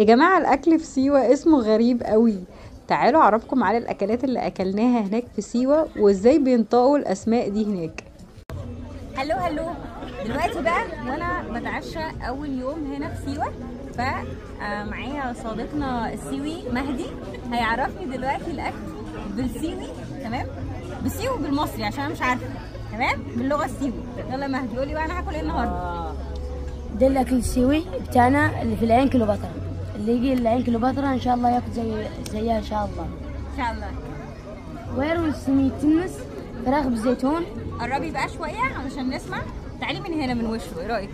يا جماعة الأكل في سيوة اسمه غريب قوي. تعالوا أعرفكم على الأكلات اللي أكلناها هناك في سيوة وإزاي بينطقوا الأسماء دي هناك. هلو هلو. دلوقتي بقى وانا بتعشى اول يوم هنا في سيوه، فمعايا صديقنا السيوي مهدي هيعرفني دلوقتي الاكل بالسيوي، تمام؟ بالسيوي وبالمصري عشان انا مش عارفه، تمام؟ باللغه السيوي. يلا مهدي قولي بقى انا هاكل ايه النهارده. ده الاكل السيوي بتاعنا اللي في العين كليوباترا، اللي يجي العين كليوباترا ان شاء الله ياكل زيها ان شاء الله. ان شاء الله. ويرون سميد تمس، فراخ بالزيتون. قربي بقى شويه علشان نسمع. تعالي من هنا من وشه، ايه رايك؟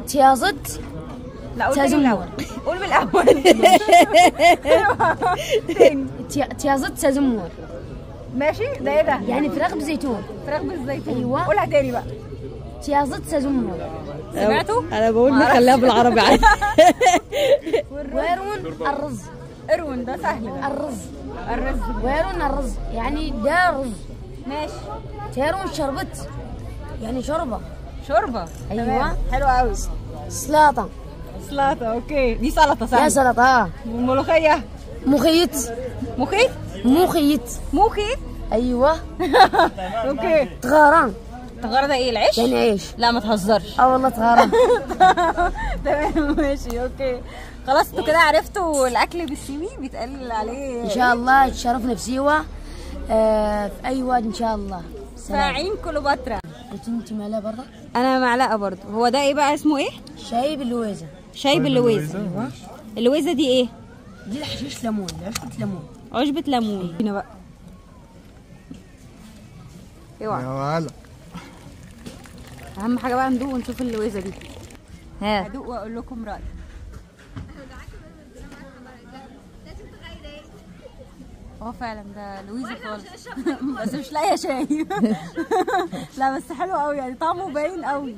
تيازت. لا قول من الاول. قول من الاول. تيازت سازمور. ماشي، ده ايه ده؟ يعني فراخ بالزيتون. فراخ بالزيتون. ايوه. قولها تاني بقى. تيازت سازمور. سمعتوا؟ أنا بقول نخليها بالعربي عادي. ويرون الرز. اروون ده سهل ده. الرز. الرز. ويرون الرز يعني ده رز. ماشي. تيرون شربت يعني شوربه. شوربه. ايوه. تمام. حلو قوي. سلطه. سلطه. اوكي، دي سلطه سهله. يا سلطه. والملوخيه. مخيط. مخيط. مخيط. مخيط. ايوه. اوكي. تغاران. تغار ده ايه؟ العيش؟ يعني عيش. لا ما تهزرش. والله تغاران. تمام ماشي اوكي. خلاص انتوا كده عرفتوا الاكل بالسيوي بيتقال عليه ان شاء الله تشرفنا في سيوه في اي وقت ان شاء الله. في عين كليوباترا. انت معلقه برضه؟ انا معلقه برضه. هو ده ايه بقى اسمه ايه؟ شاي باللويزه. شاي باللويزه. ايوه. اللويزه دي ايه؟ دي الحشيش ليمون، عشبة ليمون. عشبة ليمون. هنا بقى اوعى يا ولا. اهم حاجه بقى ندوق ونشوف اللويزه دي. ها هدوق واقول لكم رايي. فعلا ده لويزا خالص. بس مش لاقيه شاي. لا بس حلو قوي يعني، طعمه باين قوي.